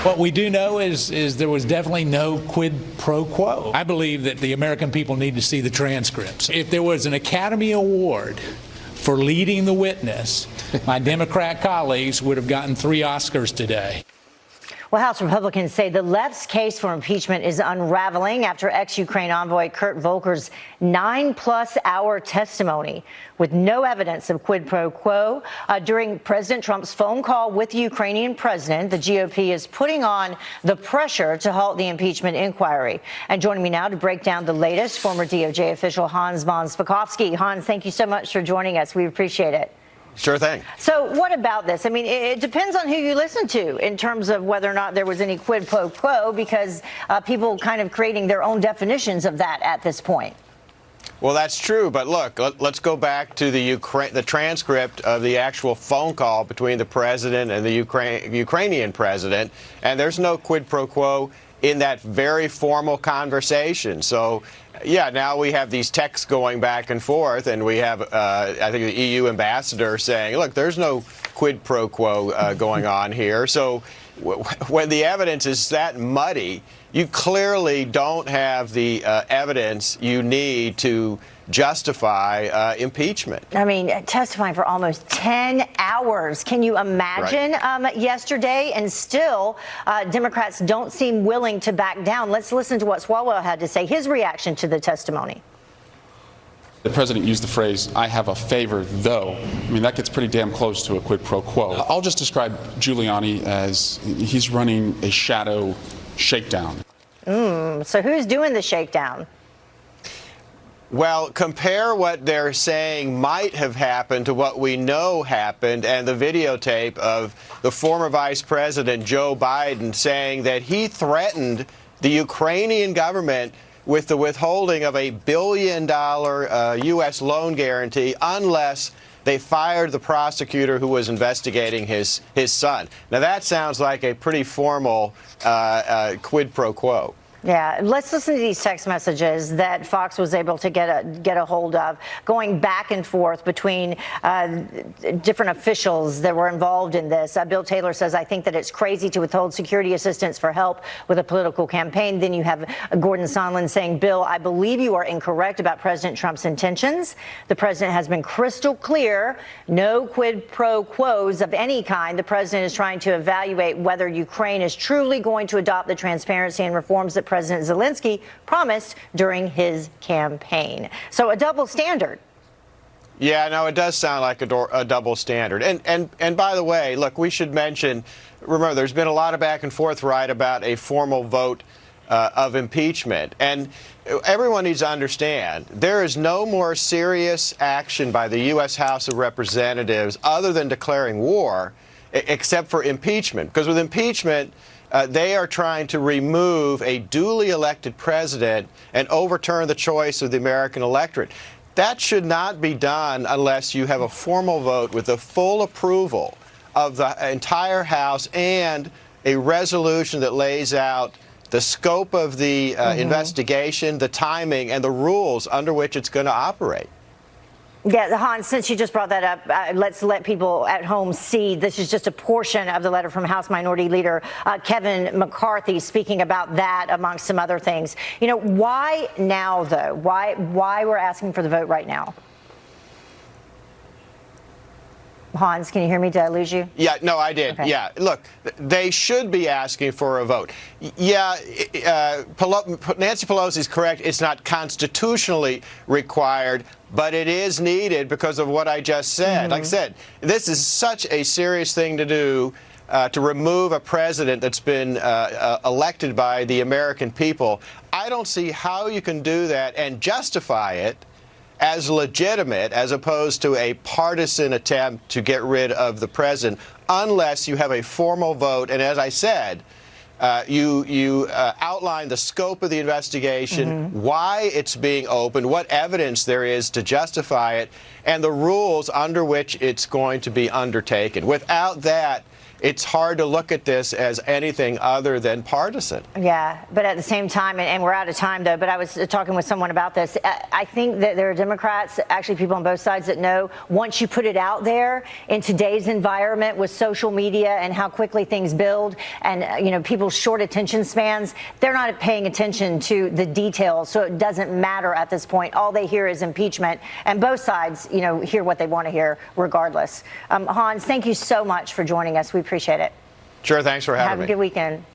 What we do know is there was definitely no quid pro quo. I believe that the American people need to see the transcripts. If there was an Academy Award for leading the witness, my Democrat colleagues would have gotten 3 Oscars today. Well, House Republicans say the left's case for impeachment is unraveling after ex-Ukraine envoy Kurt Volker's 9+ hour testimony with no evidence of quid pro quo. During President Trump's phone call with the Ukrainian president, the GOP is putting on the pressure to halt the impeachment inquiry. And joining me now to break down the latest, former DOJ official Hans von Spakovksy. Hans, thank you so much for joining us. We appreciate it. Sure thing. So what about this? I mean, it depends on who you listen to in terms of whether or not there was any quid pro quo, because people kind of creating their own definitions of that at this point. Well, that's true. But look, let's go back to the transcript of the actual phone call between the president and the Ukrainian president. And there's no quid pro quo in that very formal conversation. So, yeah, now we have these texts going back and forth, and we have, I think, the EU ambassador saying, look, there's no quid pro quo going on here. So when the evidence is that muddy, you clearly don't have the evidence you need to justify impeachment. I mean, testifying for almost 10 hours. Can you imagine yesterday? And still, Democrats don't seem willing to back down. Let's listen to what Swalwell had to say, his reaction to the testimony. The president used the phrase, "I have a favor, though." I mean, that gets pretty damn close to a quid pro quo. I'll just describe Giuliani as he's running a shadow shakedown. So who's doing the shakedown? Well, compare what they're saying might have happened to what we know happened, and the videotape of the former Vice President Joe Biden saying that he threatened the Ukrainian government with the withholding of $1 billion U.S. loan guarantee unless they fired the prosecutor who was investigating his son. Now, that sounds like a pretty formal quid pro quo. Yeah, let's listen to these text messages that Fox was able to get a hold of, going back and forth between different officials that were involved in this. Bill Taylor says, "I think that it's crazy to withhold security assistance for help with a political campaign." Then you have Gordon Sondland saying, "Bill, I believe you are incorrect about President Trump's intentions. The president has been crystal clear, no quid pro quos of any kind. The president is trying to evaluate whether Ukraine is truly going to adopt the transparency and reforms that President Zelensky promised during his campaign." So a double standard. Yeah, no, it does sound like a double standard. And by the way, look, we should mention, remember, there's been a lot of back and forth, right, about a formal vote of impeachment. And everyone needs to understand there is no more serious action by the U.S. House of Representatives other than declaring war, except for impeachment. Because with impeachment, they are trying to remove a duly elected president and overturn the choice of the American electorate. That should not be done unless you have a formal vote with the full approval of the entire House and a resolution that lays out the scope of the investigation, the timing, and the rules under which it's going to operate. Yeah, Hans, since you just brought that up, let's let people at home see this is just a portion of the letter from House Minority Leader Kevin McCarthy speaking about that, amongst some other things. You know, why now, though? Why we're asking for the vote right now? Hans, can you hear me? Did I lose you? Yeah, no, I did. Okay. Yeah, look, they should be asking for a vote. Yeah, Nancy Pelosi is correct. It's not constitutionally required, but it is needed because of what I just said. Like I said, this is such a serious thing to do, to remove a president that's been elected by the American people. I don't see how you can do that and justify it as legitimate as opposed to a partisan attempt to get rid of the president unless you have a formal vote. And as I said, You outline the scope of the investigation, why it's being opened, what evidence there is to justify it, and the rules under which it's going to be undertaken. Without that, it's hard to look at this as anything other than partisan. Yeah, but at the same time, and we're out of time, though, but I was talking with someone about this. I think that there are Democrats, actually people on both sides, that know once you put it out there in today's environment with social media and how quickly things build and, you know, people's short attention spans, they're not paying attention to the details, so it doesn't matter at this point. All they hear is impeachment, and both sides, you know, hear what they want to hear regardless. Hans, thank you so much for joining us. We appreciate it. Sure, thanks for having me. Have a good weekend.